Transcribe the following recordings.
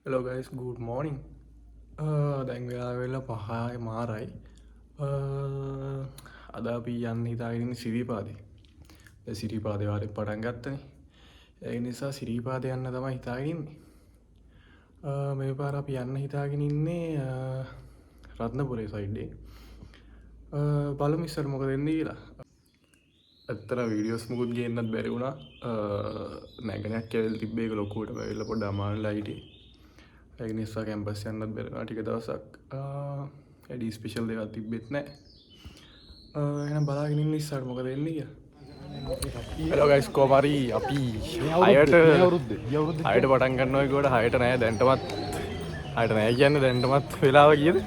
Hello guys, good morning. දැන් වෙලා වෙලා 5යි මාරයි. අද අපි යන්න හිතාගෙන ඉන්නේ සිරිපාදේ. දැන් සිරිපාදේ වාරේ පටන් ගත්තනේ. ඒ නිසා සිරිපාදේ යන්න තමයි හිතාගෙන ඉන්නේ. මේ පාර අපි යන්න හිතාගෙන ඉන්නේ රත්නපුරේ සයිඩ් එකේ. බලමු ඉස්සර මොකද වෙන්නේ කියලා. ඇත්තට වීඩියෝස් මුකුත් ගේන්නත් බැරි වුණා. නැගණයක් ඇවිල්ලා තිබ්බේ ඒක ලොකුවට බැවිලා පොඩ්ඩක් අමාරුලා හිටියේ. ඒක නිසා කැම්පස් යන්නත් බැරි වුණා ටික දවසක්. එඩි ස්පෙෂල් දෙයක් තිබ්බෙත් නැහැ. එහෙනම් බලාගෙන ඉන්න ඉස්සරහට මොකද වෙන්නේ කියලා. Hello guys, කොහමරි අපි 6ට පටන් ගන්නවා ඒකට 6ට නෑ දැන්ටමත් 6ට නෑ කියන්නේ දැන්ටමත් වෙලාව කීයද?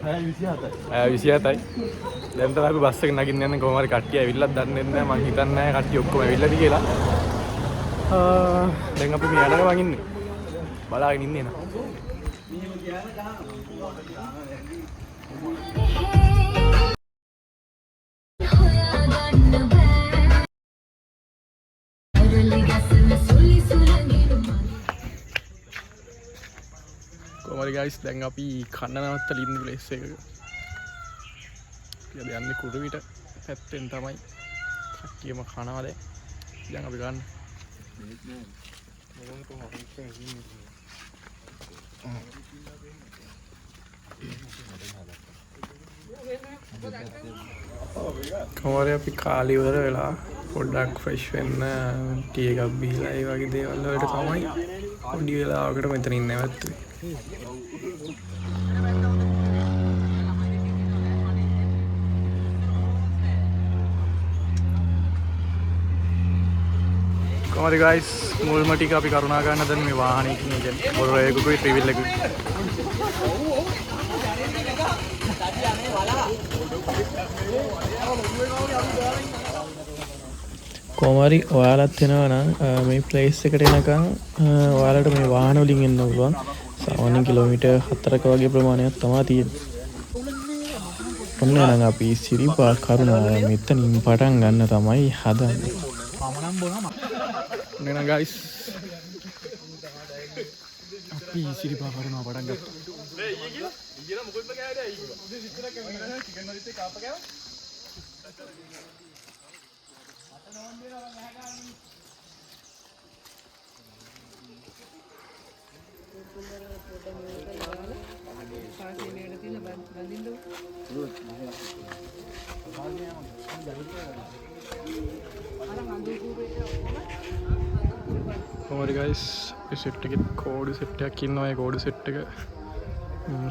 6:27යි. දැන් තමයි අපි බස් එක නගින්න යන්නේ කොහමරි කට්ටිය ඇවිල්ලාත් දන්නේ නැහැ මං හිතන්නේ නැහැ කට්ටිය ඔක්කොම ඇවිල්ලාද කියලා. දැන් අපි මේ යනකම වගින්නේ. බලාගෙන ඉන්නේ නේ. කොහමද guys දැන් අපි කන්න නවත්තලා ඉන්න ප්ලේස් එකක. අපි යන්නේ කුරුවිට පැත්තෙන් තමයි. කට්ටියම කනවා දැන්. දැන් අපි ගන්න. කොහමද අපි කාලි ඉවර වෙලා පොඩ්ඩක් ෆ්‍රෙෂ් වෙන්න ටී එකක් බීලා ඒ වගේ දේවල් වලට තමයි පොඩි වෙලාවකට මෙතන ඉන්න නැවතුනේ. කොහමද guys මුල්ම ටික අපි කරුණා ගන්න දැන් මේ වාහනේ ඉන්නේ කියන්නේ බොරේකුයි ට්‍රිවිල් එකකුයි. කොහමරි ඔයාලත් එනවා නම් මේ ප්ලේස් එකට එනකන් ඔයාලට මේ වාහන වලින් එන්න පුළුවන්. සාමාන්‍ය කිලෝමීටර් 4ක වගේ ප්‍රමාණයක් තමයි තියෙන්නේ. ඔන්න නම් අපි සිරිපා කරුණා මෙතනින් පටන් ගන්න තමයි හදන්නේ. ඔන්න නම් guys අපි සිරිපා කරුණා පටන් ගත්තා. ඊයේ මොකද ගෑවේ ඊයේ. සිත්තර කැමරා චිකන් වලිත් කාප කෑවා. කොහමද guys මේ සෙට් එකේ කෝඩ් සෙට් එකක් ඉන්නවා. ඒ කෝඩ් සෙට් එක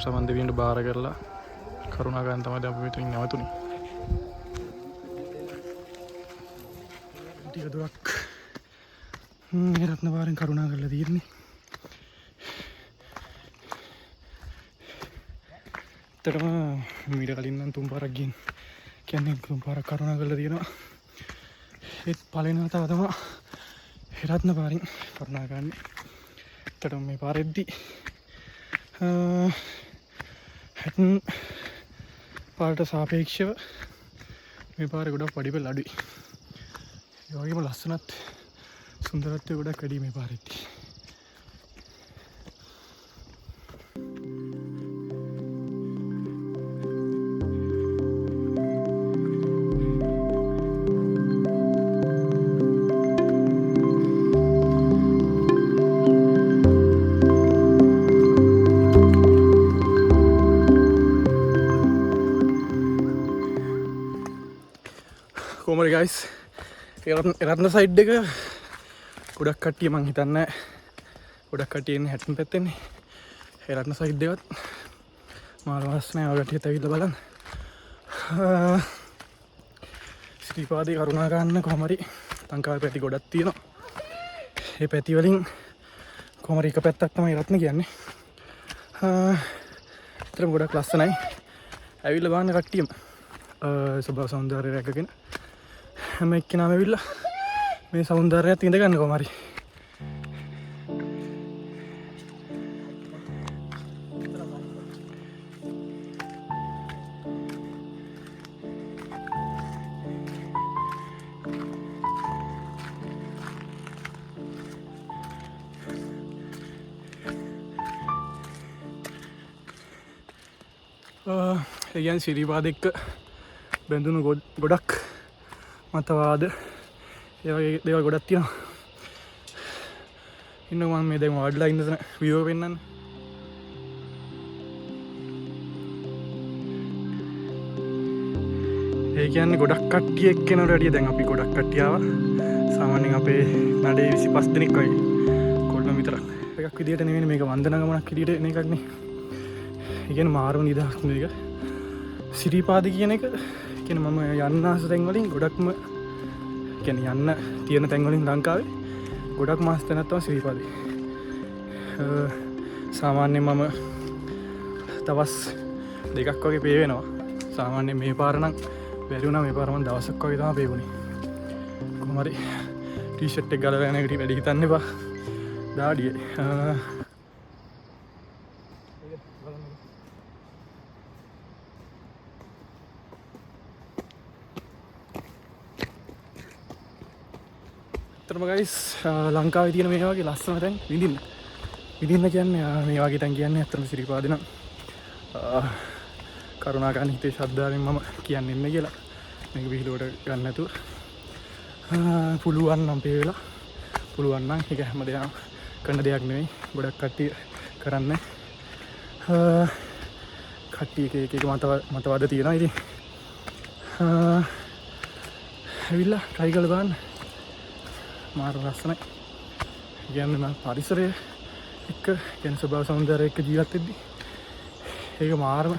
සමන් දෙවියන්ට බාර කරලා කරුණා ගන්න තමයි අපි මෙතනින් නැවතුනේ. ටික දුරක් මේ රත්නපාරෙන් කරුණා කරලා තියෙන්නේ. ඇත්තටම මීට කලින් නම් 3 පාරක් ගිහින් කියන්නේ 3 පාරක් කරුණා කරලා තියෙනවා. ඒත් පළවෙනි වතාව තමයි රත්නපාරෙන් කරුණා ගන්නේ. ඇත්තටම මේ පාරෙද්දි පාරට සාපේක්ෂව මේ පාරේ ගොඩක් පඩිපෙළ අඩුයි. ඒ වගේම ලස්සනත් සුන්දරත්වය ගොඩක් වැඩි මේ පාරෙද්දි. කොහමද guys රත්න සයිඩ් එක ගොඩක් කට්ටිය මං හිතන්නේ ගොඩක් කට්ටිය ඉන්නේ 60 පැත්තෙන්නේ. ඒ රත්න සයිඩ් එකත් මාර වස් නැහැ. ඔය කට්ටියත් ඇවිල්ලා බලන්න. සිරිපාදේ කරුණා ගන්න කොහමරි ලංකාවේ පැති ගොඩක් තියෙනවා. ඒ පැති වලින් කොහමරි එක පැත්තක් තමයි රත්න කියන්නේ. ඒතරම් ගොඩක් ලස්සනයි. ඇවිල්ලා බලන්න කට්ටියම සබා සෞන්දර්යය රැකගෙන හැම එක්කෙනාම ඇවිල්ලා මේ සෞන්දර්යයත් ඉඳ ගන්න කොහමරි. ඒ කියන්නේ සිරිපාද එක්ක බැඳුණු ගොඩක් මතවාද ඒ වගේ දේවල් ගොඩක් තියෙනවා. ඉන්න මම මේ දැන් වඩලා ඉන්න තැන view එක පෙන්නන්න. ඒ කියන්නේ ගොඩක් කට්ටිය එක්කෙනාට වැඩිය දැන් අපි ගොඩක් කට්ටිය ආවා. සාමාන්‍යයෙන් අපේ නඩේ 25 දෙනෙක් වගේ කොල්ලන් විතරක්. එකක් විදියට නෙවෙයි මේක වන්දනා ගමනක් විදියට එන එකක් නේ. ඒ කියන්නේ මාරම නිදහස් මේක. සිරිපාද කියන එක කියන්නේ මම යන්න ආස තැන් වලින් ගොඩක්ම කියන්නේ යන්න තියෙන තැන් වලින් ලංකාවේ ගොඩක් මාස් තැනක් තමයි සිරිපාදේ. සාමාන්‍යයෙන් මම දවස් දෙකක් වගේ පේ වෙනවා. සාමාන්‍යයෙන් මේ පාර නම් බැරි වුණා මේ පාර මම දවසක් වගේ තමයි පේ වුණේ. කොහොම හරි ටී-ෂර්ට් එක ගලවලා යන එකට වැඩි හිතන්න එපා. දාඩියේ ගයිස් ලංකාවේ තියෙන මේ වගේ ලස්සන තැන් විඳින්න කියන්නේ මේ වගේ තැන් කියන්නේ ඇත්තටම සිරිපාද නම් කරුණාකරන හිතේ ශ්‍රද්ධාවෙන් මම කියන්නේ නැහැ කියලා මේක විහිළුවට ගන්න නැතුව පුළුවන් නම් පේ වෙලා පුළුවන් නම් ඒක හැමදේම කරන දෙයක් නෙවෙයි ගොඩක් කට්ටිය කරන්නේ කට්ටිය එක මතවාද තියෙනවා ඉතින් ඇවිල්ලා try කරලා බලන්න මාර ලස්සනයි. කියන්නේ මම පරිසරය එක්ක කියන ස්වභාව සෞන්දර්යය එක්ක ජීවත් වෙද්දි ඒක මාරම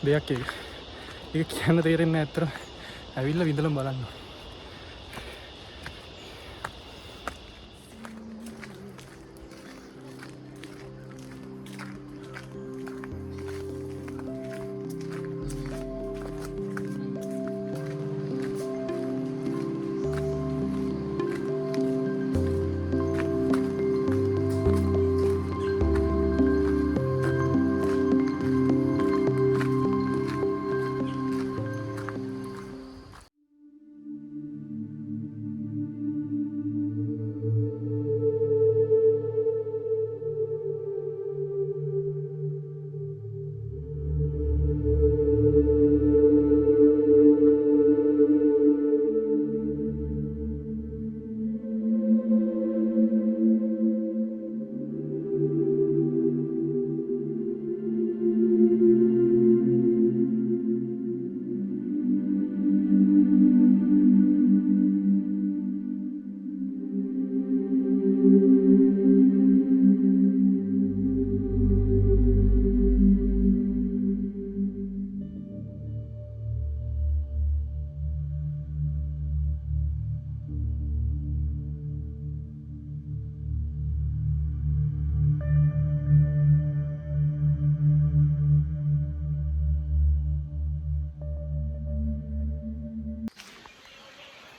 දෙයක් ඒක. ඒක කියන්න තේරෙන්නේ නැහැ අතට. ඇවිල්ලා විඳලා බලන්න.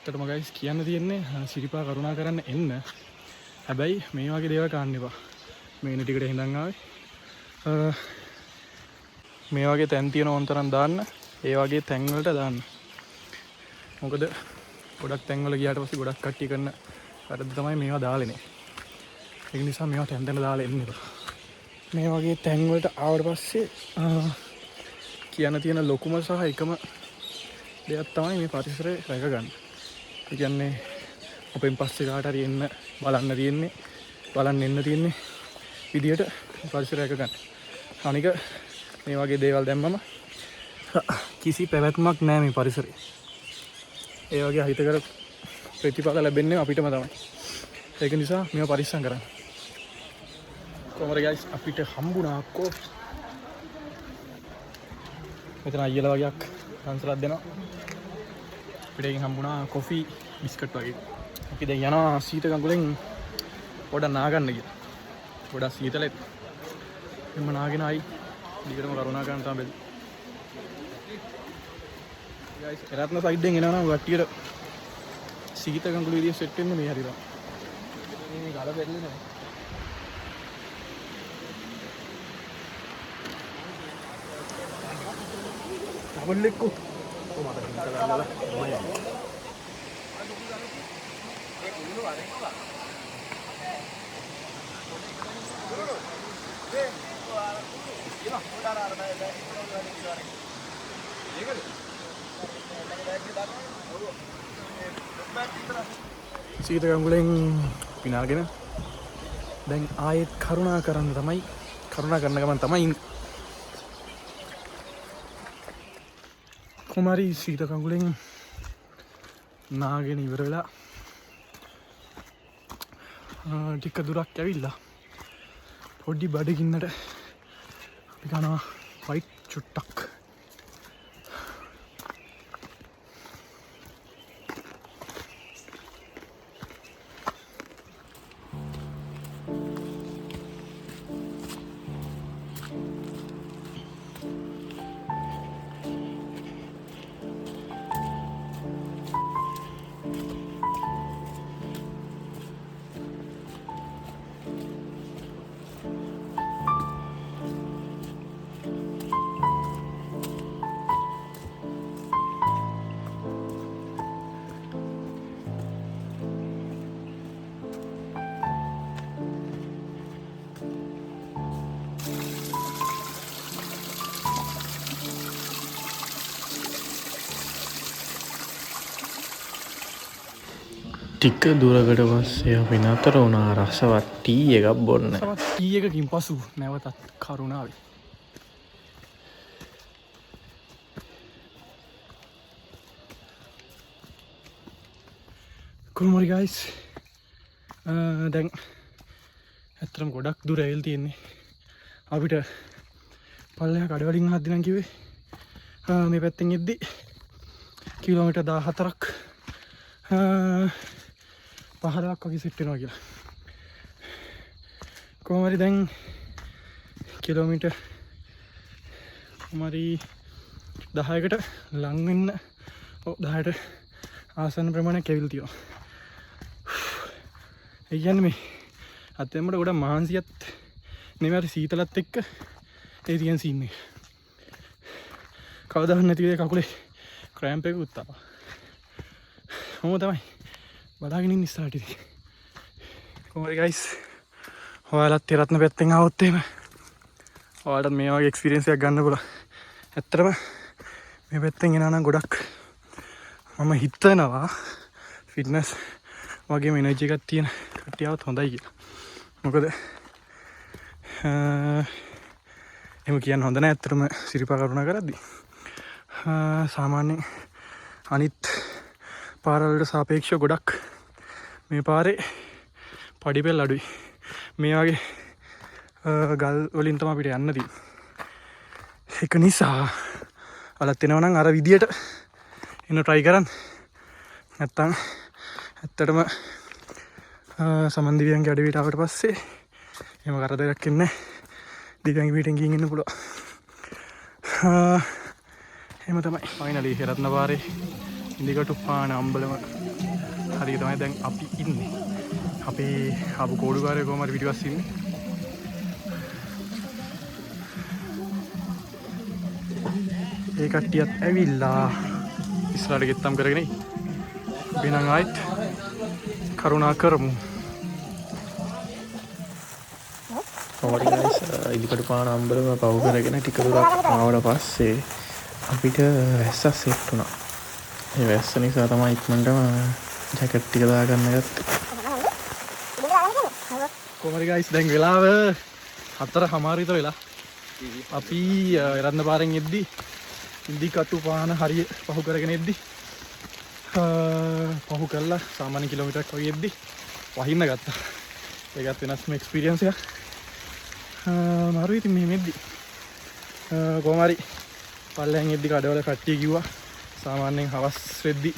ඇත්තටම ගයිස් කියන්න තියෙන්නේ සිරිපා කරුණා කරන්න එන්න. හැබැයි මේ වගේ දේවල් ගන්න එපා. මේ ඉන්න ටිකට හිඳන් ආවේ. මේ වගේ තැන් තියෙන ඕනතරම් දාන්න. ඒ වගේ තැන් වලට දාන්න. මොකද ගොඩක් තැන් වල ගියාට පස්සේ ගොඩක් කට්ටිය කරන වැරද්ද තමයි මේවා දාලනේ. ඒ නිසා මේවා තැන් තැන් දාලා එන්න එපා. මේ වගේ තැන් වලට ආවට පස්සේ කියන්න තියෙන ලොකුම සහ එකම දෙයක් තමයි මේ පරිසරය රැක ගන්න. ඒ කියන්නේ අපෙන් පස්සේ කාට හරි එන්න බලන්න තියෙන්නේ බලන්න එන්න තියෙන්නේ විදියට පරිසරය රැක ගන්න. අනික මේ වගේ දේවල් දැම්මම කිසි පැවැත්මක් නැහැ මේ පරිසරේ. ඒ වගේ හිතකර ප්‍රතිඵල ලැබෙන්නේ අපිටම තමයි. ඒක නිසා මේවා පරිස්සම් කරන්න. කොහොමද ගයිස් අපිට හම්බුණා කොෆි. මෙතන අයියලා වගේක් පන්සලක් දෙනවා. අපිට එකෙන් හම්බුණා කොෆි බිස්කට් වගේ. අපි දැන් යනවා සීත ගඟුලෙන් පොඩක් නාගන්න කියලා. ගොඩක් සීතලෙත්. එම්ම නාගෙන ආයි දිගටම කරුණා කරන්න තමයි බැලු. ගයිස් එරත්න සයිඩ්ෙන් එනවා නම් වට්ටියට සීත ගඟුල විදිය සෙට් වෙන්නේ මේ හරියට. මේ ගල පෙරලෙන්නේ නැහැ. Abang oh mata kita lah. සීත ගඟුලෙන් පිනාගෙන දැන් ආයෙත් කරුණා කරන්න තමයි කරුණා කරන ගමන් තමයි කොමාරි සීත ගඟුලෙන් නාගෙන ඉවර වෙලා ටික දුරක් ඇවිල්ලා පොඩි බඩගින්නට අපි කනවා වයිට් චුට්ටක්. ටික දුරකට පස්සේ අපි නතර වුණා රසවත් ටී එකක් බොන්න. රසවත් ටී එකකින් පසු නැවතත් කරුණාවයි. කොහොමද guys? දැන් ඇත්තටම ගොඩක් දුර ඇවිල්ලා තියෙන්නේ. අපිට පල්ලෙහා කඩවලින් හද්දි නම් කිව්වේ මේ පැත්තෙන් එද්දි කිලෝමීටර් 14ක් 15ක් වගේ සෙට් වෙනවා කියලා. කොහොම හරි දැන් කිලෝමීටර් කොහොමරි 10කට ලං වෙන්න 10ට ආසන්න ප්‍රමාණයක් ඇවිල්ලා තියෙනවා. ඒ කියන්නේ මේ අතෙන්මඩ ගොඩක් මහන්සියත් නෙමෙයි සීතලත් එක්ක ඒ තියෙන සීන් එක. කවදාවත් නැති වෙයි කකුලේ ක්‍රෑම්ප් එකකුත් ආවා. මොකද තමයි බලාගෙන ඉන්න ඉස්සරහට ඉතින්. කොහොමද guys? ඔයාලත් රත්න පැත්තෙන් ආවොත් එහෙම ඔයාලට මේ වගේ එක්ස්පීරියන්ස් එකක් ගන්න පුළුවන්. ඇත්තටම මේ පැත්තෙන් එනවා නම් ගොඩක් මම හිතනවා ෆිට්නස් වගේම එනර්ජි එකක් තියෙන කට්ටියවත් හොඳයි කියලා. මොකද එහෙම කියන්න හොඳ නැහැ ඇත්තටම සිරිපා කරුණා කරද්දි. සාමාන්‍යයෙන් අනිත් පාරවලට සාපේක්ෂව ගොඩක් මේ පාරේ පඩිපෙළ අඩුයි. මේ වගේ ගල් වලින් තමයි අපිට යන්න තියෙන්නේ. ඒක නිසා ඔයාලත් එනවා නම් අර විදියට එන්න try කරන්න. නැත්තම් ඇත්තටම සමන් දිව්‍යංගේ අඩවියට ආවට පස්සේ එහෙම කරදරයක් එන්නේ නැහැ. දිව්‍යංගේ පිටින් ගිහින් ඉන්න පුළුවන්. එහෙම තමයි. ෆයිනලි රත්න පාරේ ඉන්දිකටු පාන අම්බලම හරිය තමයි දැන් අපි ඉන්නේ. අපේ ආපු කෝඩුකාරයෝ කොහම හරි පිටිපස්සේ ඉන්නේ. ඒ කට්ටියත් ඇවිල්ලා ඉස්සරහට ගෙත්තම් කරගෙන අපි නම් ආයිත් කරුණා කරමු. කොහොමද guys ඉදිකට පාන අම්බලම පව කරගෙන ටික දුරක් ආවට පස්සේ අපිට වැස්සක් සෙට් වුණා. ඒ වැස්ස නිසා තමයි ඉක්මනටම ජැකට් ටික දාගන්න ගත්තේ. කොහොමද guys දැන් වෙලාව 4:00 විතර වෙලා අපි රත්න පාරෙන් එද්දි ඉන්දිකටු පාන හරිය පහු කරගෙන එද්දි පහු කරලා සාමාන්‍ය කිලෝමීටරයක් වගේ එද්දි වහින්න ගත්තා. ඒකත් වෙනස්ම එක්ස්පීරියන්ස් එකක්. මාරු ඉතින් මෙහෙම එද්දි කොහොම හරි පල්ලෙන් එද්දි කඩවල කට්ටිය කිව්වා සාමාන්‍යයෙන් හවස් වෙද්දි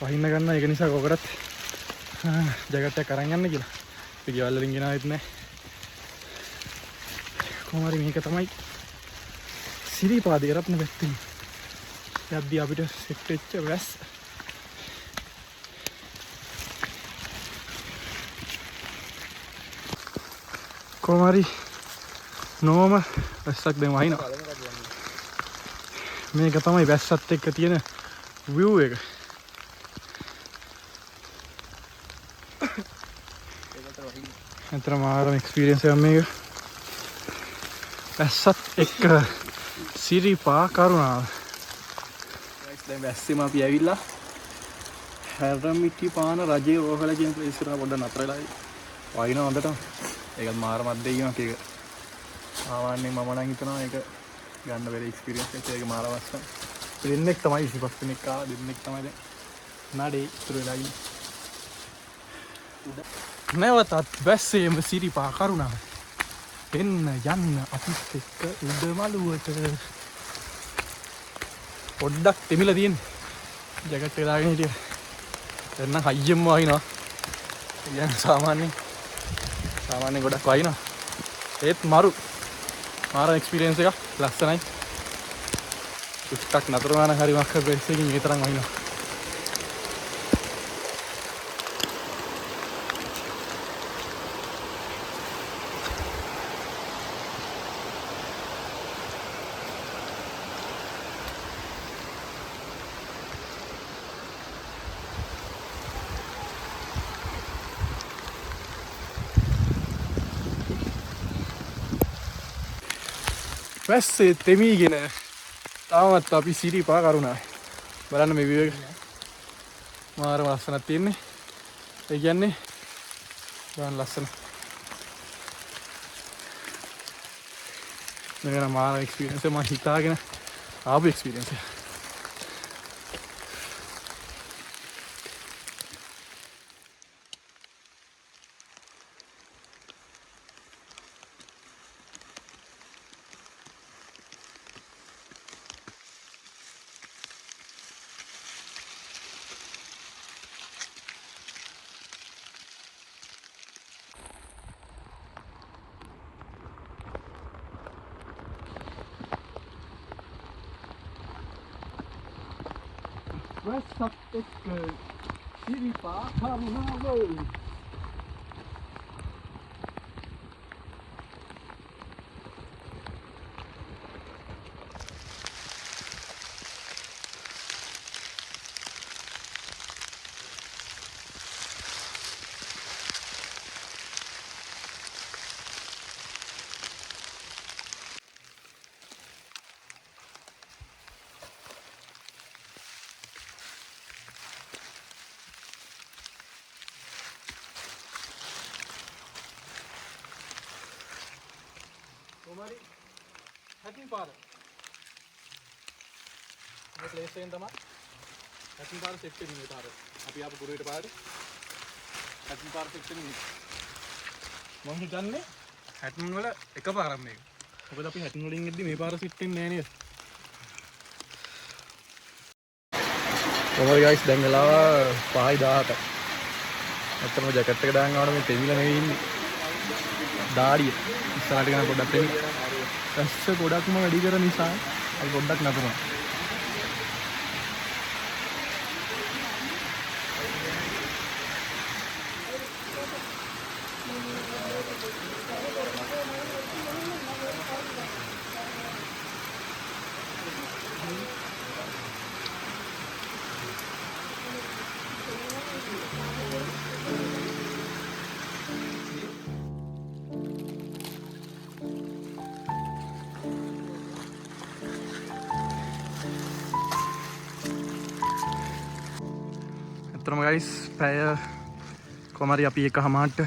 වහින්න ගන්න. ඒක නිසා කොකටත් ජැකට් එකක් අරන් යන්න කියලා. අපි ගෙවල් වලින් ගෙනාවෙත් නැහැ. කොහොම හරි මේක තමයි සිරිපාදේ රත්න පැත්තෙන් යද්දි අපිට සෙට් වෙච්ච වැස්ස. කොහොම හරි නෝම වැස්සක් දැන් වහිනවා. මේක තමයි වැස්සත් එක්ක තියෙන view එක. ඇත්තටම ආරම එක්ස්පීරියන්ස් එකක් මේක. වැස්සත් එක්ක සිරිපා කරුණාව. දැන් වැස්සෙම අපි ඇවිල්ලා හැරමිටි පාන රජයේ ඕහල කියන ප්ලේස් එකට පොඩ්ඩක් නතර වෙලා වයින් හොඳට. ඒකත් මාර මැද්දේීමක් ඒක. සාමාන්‍යයෙන් මම නම් හිතනවා ඒක ගන්න බැරි එක්ස්පීරියන්ස් එකක්. ඒක මාර වස්සන. දෙන්නෙක් තමයි 25 දෙනෙක් ආවා. දෙන්නෙක් තමයි දැන් නඩේ ඉතුරු වෙලා ඉන්නේ. නැවතත් වැස්සේම සිරිපා කරුණාව. එන්න යන්න අපිත් එක්ක උඩමළුවට. පොඩ්ඩක් තෙමිලා තියෙන්නේ. ජැකට් එක දාගෙන හිටියා. දැන් නම් හයියෙන්ම වහිනවා. කියන්නේ සාමාන්‍යයෙන් ගොඩක් වහිනවා. ඒත් මාර එක්ස්පීරියන්ස් එකක්. ලස්සනයි. ටිකක් නතර වුණා නම් හරි මක්ක බෙස් එකකින් මේ තරම් වහිනවා. වැස්සේ තෙමීගෙන තාමත් අපි සිරිපා කරුණායි. බලන්න මේ view එක මාර ලස්සනක් තියෙන්නේ. ඒ කියන්නේ ගාන ලස්සන. මේක නම් මාර එක්ස්පීරියන්ස් එක. මම හිතාගෙන ආපු එක්ස්පීරියන්ස් එක. වැස්සත් එක්ක සිරිපා කරුණාව. කොමාරි හැටින් පාර. මේ ප්ලේස් එකෙන් තමයි හැටින් පාර සෙට් වෙන්නේ මේ පාර. අපි ආපු කුරුවිට පාරේ හැටින් පාර සෙට් වෙන්නේ. මම හිතන්නේ හැටින් වල එක පාරක් මේක. මොකද අපි හැටින් වලින් එද්දි මේ පාර සෙට් වෙන්නේ නැහැ නේද? කොමාරි ගයිස් දැන් වෙලාව 5:17. අතන ජැකට් එක දාගෙන ආවම මේ තෙමිලා නෙවෙයි ඉන්නේ. දාඩිය ඉස්සරහට ගන්න පොඩ්ඩක් දෙන්න. ඇස්ස ගොඩක්ම වැඩි කර නිසා අපි පොඩ්ඩක් නතරුණා. ඇත්තටම ගයිස් පැය කොමාරි අපි එකමාරට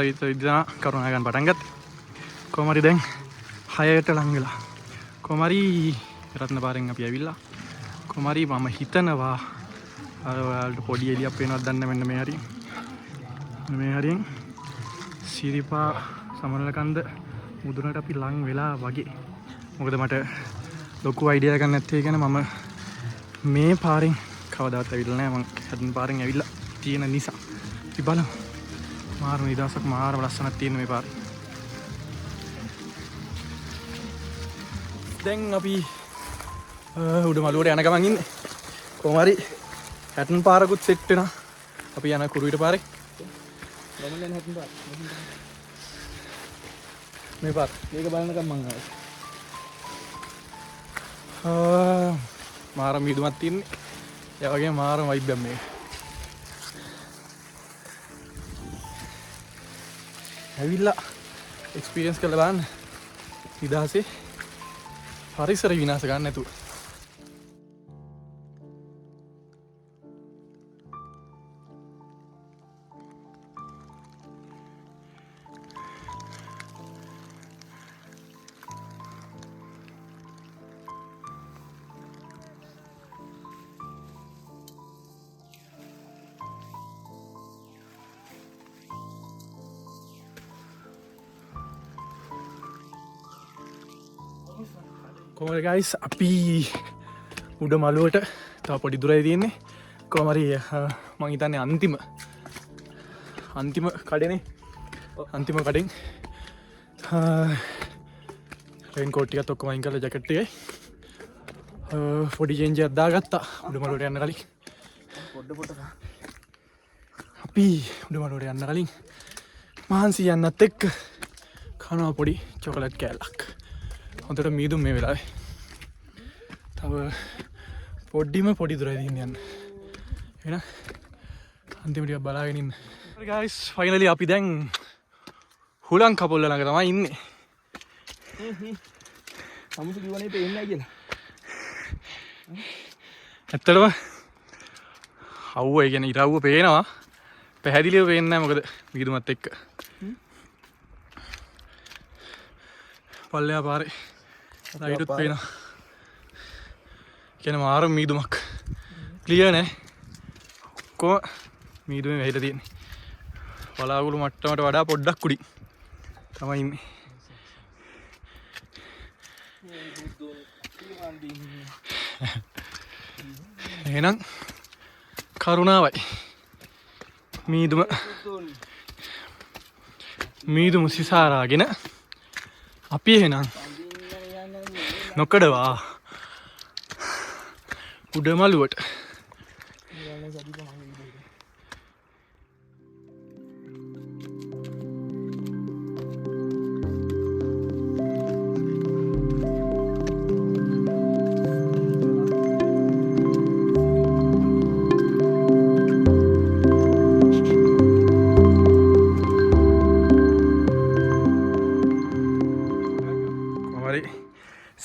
විතර ඉඳලා කරුණා ගන්න පටන් ගත්තා. කොමාරි දැන් 6ට ලං වෙලා. කොමාරි රත්න පාරෙන් අපි ඇවිල්ලා. කොමාරි මම හිතනවා අර ඔයාලට පොඩි එළියක් පේනවද දන්නේ මෙන්න මේ හරියෙන්. මේ හරියෙන් සිරිපා සමනලකන්ද මුදුනට අපි ලං වෙලා වගේ. මොකද මට ලොකු අයිඩියා එකක් නැත්තේ කියන්නේ මම මේ පාරෙන් කවදාවත් ඇවිල්ලා නැහැ. මම හැටින් පාරෙන් ඇවිල්ලා තියෙන නිසා. ඉතින් බලමු. මාර නිදහසක් මාර ලස්සනක් තියෙන මේ පාරේ. දැන් අපි උඩමළුවට යන ගමන් ඉන්නේ. කොහොම හරි හැටින් පාරකුත් සෙට් වෙනවා. අපි යන කුරුවිට පාරේ. ගමන් හැටින් පාර. මේ පාර. මේක බලනකම් මං ආවා. මාර මිදුමක් තියෙන්නේ. ඒ වගේම මාර වයිබ් එකක් මේක. ඇවිල්ලා එක්ස්පීරියන්ස් කරලා බලන්න. නිදහසේ පරිසර විනාශ ගන්න නැතුව. කොහමද ගයිස් අපි උඩ මළුවට තව පොඩි දුරයි තියෙන්නේ. කොහමරි මං හිතන්නේ අන්තිම කඩනේ අන්තිම කඩෙන් රේන් කෝට් ටිකත් ඔක්කොම අයින් කරලා ජැකට් එකයි පොඩි චේන්ජ් එකක් දාගත්තා උඩ මළුවට යන්න කලින්. අපි උඩ මළුවට යන්න කලින් මහන්සි යන්නත් එක්ක කනවා පොඩි චොකලට් කෑල්ලක්. හොඳට මීදුම් මේ වෙලාවේ. තව පොඩි දුරයි තියෙන්නේ යන්න. එහෙනම් අන්තිම ටික බලාගෙන ඉන්න. හරි guys finally අපි දැන් හුලං කපොල්ල ළඟ තමයි ඉන්නේ. සමුසු කිව්වනේ පේන්නේ නැහැ කියලා. ඇත්තටම අවුව ඒ කියන්නේ ඉරවුව පේනවා. පැහැදිලිව පේන්නේ නැහැ මොකද මීදුමත් එක්ක. පල්ලෙහා පාරේ ලයිටුත් පේනවා. කියන මාර මීදුමක් ක්ලියර් නෑ. කො මීදුමේ වැහිලා තියෙන්නේ. වලාකුළු මට්ටමට වඩා පොඩ්ඩක් උඩින් තමයි ඉන්නේ. එහෙනම් කරුණාවයි මීදුම සිසාරාගෙන අපි එහෙනම් නොකඩවා උඩමළුවට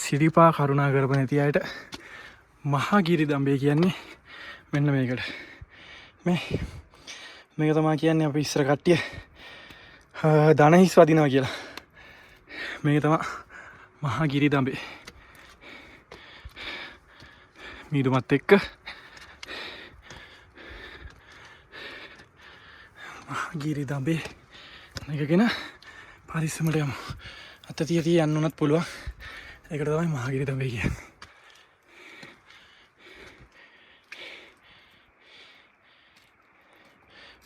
සිරිපා කරුණා කරපු නැති අයට මහා ගිරි දම්බේ කියන්නේ මෙන්න මේකට. මේක තමයි කියන්නේ අපි ඉස්සර කට්ටිය ධන හිස් වදිනවා කියලා. මේක තමයි මහා ගිරි දම්බේ. මීදුමත් එක්ක මහා ගිරි දම්බේ එකගෙන පරිස්සමට යමු. අත තිය යන්න උනත් පුළුවන්. ඒකට තමයි මහා ගිරි දම්බේ කියන්නේ.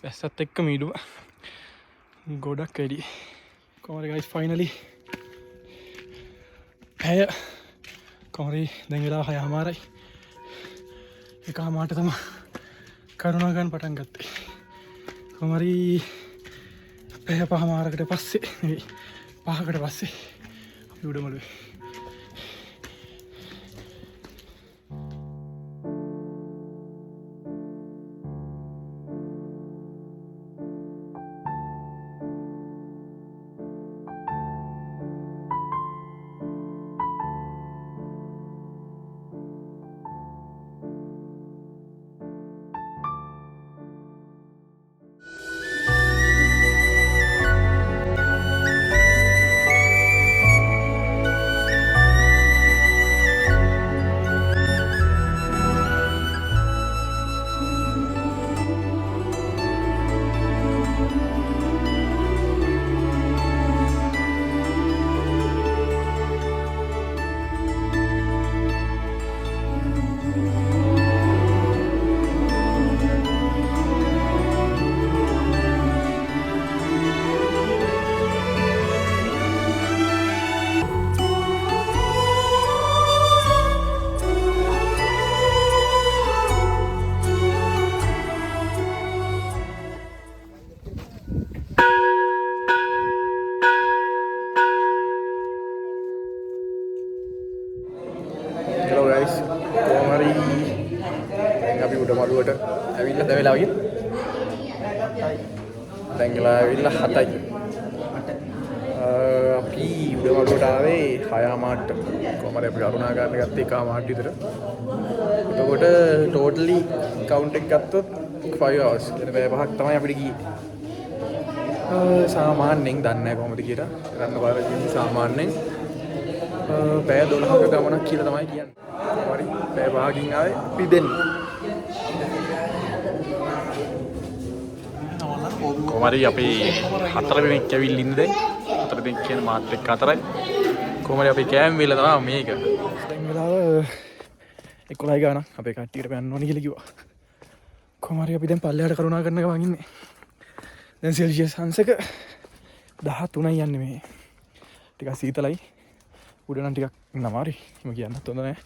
වැස්සත් එක්ක මීදුම ගොඩක් වැඩි. කොහමද guys finally පැය කොහරි දැන් වෙලා 6:00යි. 1:00ට තමයි කරුණා ගන්න පටන් ගත්තේ. කොහමරි පැය 5:00කට පස්සේ නෙවෙයි 5කට පස්සේ අපි උඩමළුවේ. ඇවිල්ලා දැන් වෙලා වගේ දැන් වෙලා ඇවිල්ලා 7යි අපි උඩ මළුවට ආවේ 6 මාට කොහමද අපි කරුණා කරන්න ගත්තේ 1 මාට විතර. එතකොට ටෝටලි කවුන්ට් එක ගත්තොත් 5 hours. එතන පැය 5ක් තමයි අපිට ගියේ. සාමාන්‍යයෙන් දන්නේ නැහැ කොහොමද කියලා. ගන්න බාරදී සාමාන්‍යයෙන් පැය 12ක ගමනක් කියලා තමයි කියන්නේ. හරි. පැය 5කින් ආවේ අපි දෙන්නේ. කොහමද අපි 4 දෙනෙක් ඇවිල්ලා ඉන්නේ දැන්. 4 දෙනෙක් කියන මාත් එක්ක 4යි. කොහමද අපි කෑම වේල තමයි මේක. දැන් වෙලාව 11යි ගානක් අපේ කට්ටියට යන්න ඕනේ කියලා කිව්වා. කොහමද අපි දැන් පල්ලෙහාට කරුණා කරන ගමන් ඉන්නේ. දැන් සෙල්සියස් අංශක 13යි යන්නේ මේ. ටිකක් සීතලයි. උඩ නම් ටිකක් ඉන්න අමාරුයි. මම කියන්නත් හොඳ නැහැ.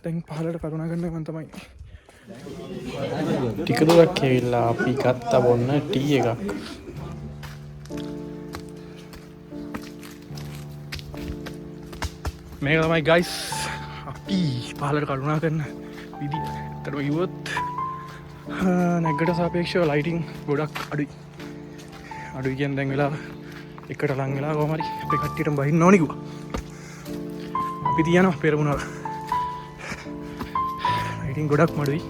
දැන් පහළට කරුණා කරන ගමන් තමයි. ටික දුරක් ඇවිල්ලා අපි ගත්ත බොන්න ටී එකක්. මේක තමයි ගයිස් අපි පහළට කරුණා කරන විදිහ. අතට කිව්වොත් නැග්ගට සාපේක්ෂව ලයිටිං ගොඩක් අඩුයි. අඩුයි කියන්නේ දැන් වෙලා එකට ලං වෙලා කොහම හරි අපේ කට්ටියටම බහින්න ඕනි කිව්වා. අපි තියනවා පෙරමුණල. ලයිටිං ගොඩක් අඩුයි.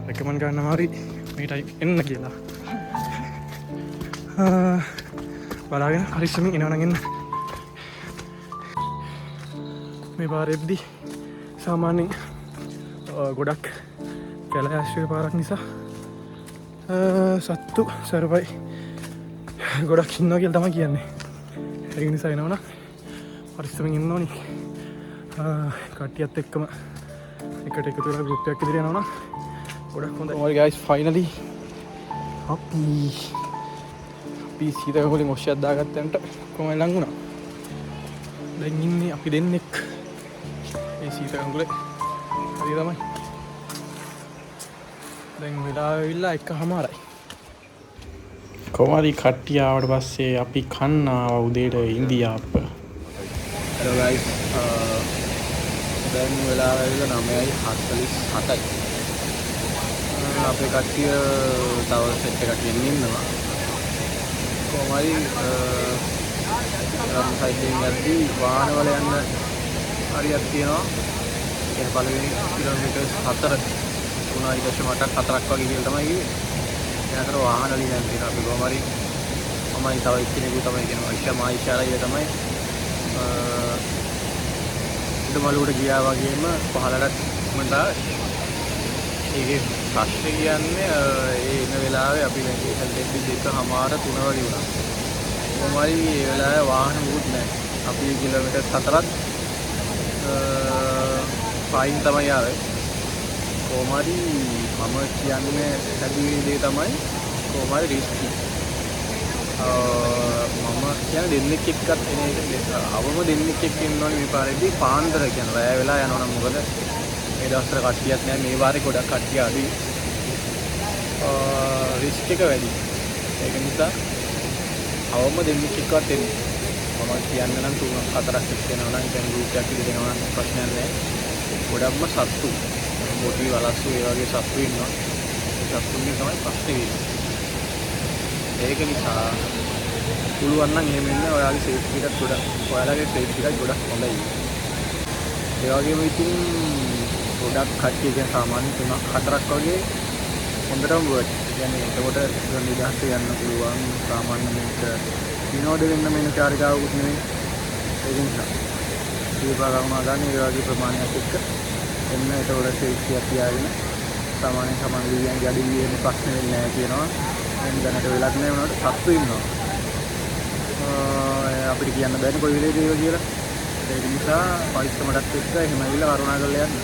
රෙකමන්ඩ් කරන්න අමාරුයි මේ ටයිම් එන්න කියලා. බලාගෙන පරිස්සමින් එනවා නම් එන්න. මේ පාරෙද්දි සාමාන්‍යයෙන් ගොඩක් කැලෑ ආශ්‍රය පාරක් නිසා සත්තු සර්පයි ගොඩක් ඉන්නවා කියලා තමයි කියන්නේ. ඒක නිසා එනවනම් පරිස්සමින් ඉන්න ඕනි. කට්ටියත් එක්කම එකට එකතු වෙලා ගෲප් එකක් ඉදිරිය යනවා නම් ගොඩක් හොඳයි. ඔය guys finally අපි සීතල වලින් ඔෂ්‍යයක් දාගත්තන්ට කොහොමද ලඟ වුණා. දැන් ඉන්නේ අපි දෙන්නෙක් ඒ සීතල වල හරි තමයි. දැන් වෙලාව ඇවිල්ලා 1:00යි. කොහමද කට්ටිය ආවට පස්සේ අපි කන්න ආවා උදේට ඉන්දියාප්ප. hello guys දැන් වෙලාව ඇවිල්ලා 9:47යි. අපේ කට්ටිය තව සෙට් එකක් ගෙන්න ඉන්නවා. කොහොම හරි රම් සයිඩින් යද්දී වාහන වල යන්න හරියක් තියෙනවා. ඒ පළවෙනි කිලෝමීටර් 4 3.8ක් 4ක් වගේ කියලා තමයි කිව්වේ. ඒ අතර වාහන වලින් යන්න තියෙනවා. අපි කොහොම හරි මමයි තව එක්කෙනෙකු තමයි කියනවා. ඉෂා ඉෂාරය තමයි ඉදමලුවට ගියා වගේම පහළටත් මන්දා ඒකේ ප්‍රශ්නේ කියන්නේ ඒ ඉන්න වෙලාවේ අපි වෙන්ටිලේෂන් දෙද්දි 2:00 3 වගේ වුණා. කොහොමයි ඒ වෙලාවේ වාහන මුකුත් නැහැ. අපි කිලෝමීටර් 4ක් පයින් තමයි ආවේ. කොහොමයි මම කියන්නේ හැදුවේ දේ තමයි කොහොමයි රිස්කි. මම කියන්නේ දෙන්නෙක් එක්කත් එන එක අවම දෙන්නෙක් එක්ක ඉන්නවනේ මේ පාරේදී පාන්දර කියන රැය වෙලා යනවා නම් මොකද මේ දවස්වල කට්ටියක් නැහැ මේ වාරේ ගොඩක් කට්ටිය අඩුයි. රිස්ක් එක වැඩි. ඒක නිසා අවම දෙන්නෙක් එක්කවත් එන්නේ. මම කියන්න නම් 3-4ක් එක්ක එනවා නම් දැන් ගෲප් එකක් ඉදිරියට එනවා නම් ප්‍රශ්නයක් නැහැ. ගොඩක්ම සත්තු බොටි වලස්සු ඒ වගේ සත්තු ඉන්නවා. ඒ සත්තුන්ගේ තමයි ප්‍රශ්නේ වෙන්නේ. ඒක නිසා පුළුවන් නම් එහෙම ඉන්න ඔයාලගේ සේෆ්ටි එකත් ගොඩක් ඔයාලගේ සේෆ්ටි එකත් ගොඩක් හොඳයි. ඒ වගේම ඉතින් ගොඩක් කට්ටිය කියන සාමාන්‍ය 3-4ක් වගේ හොඳටම වර්ක්. කියන්නේ එතකොට නිදහස් යන්න පුළුවන් සාමාන්‍ය මේක විනෝද වෙන්න මෙන්න චාරිකාවකුත් නෙමෙයි. ඒක නිසා දීපාගමනා ගන්න ඒ වගේ ප්‍රමාණයක් එක්ක එන්න එතකොට සේෆ්ටි එක තියාගෙන සාමාන්‍ය සමාජීයයන් ගැඩිවියෙන් ප්‍රශ්න වෙන්නේ නැහැ කියනවා. දැන් දැනට වෙලක් නැහැ වුණාට සත්තු ඉන්නවා. අපිට කියන්න බෑනේ කොයි වෙලේද ඒක කියලා. ඒක නිසා පරිස්සමටත් එක්ක එහෙම ඇවිල්ලා කරුණා කරලා යන්න.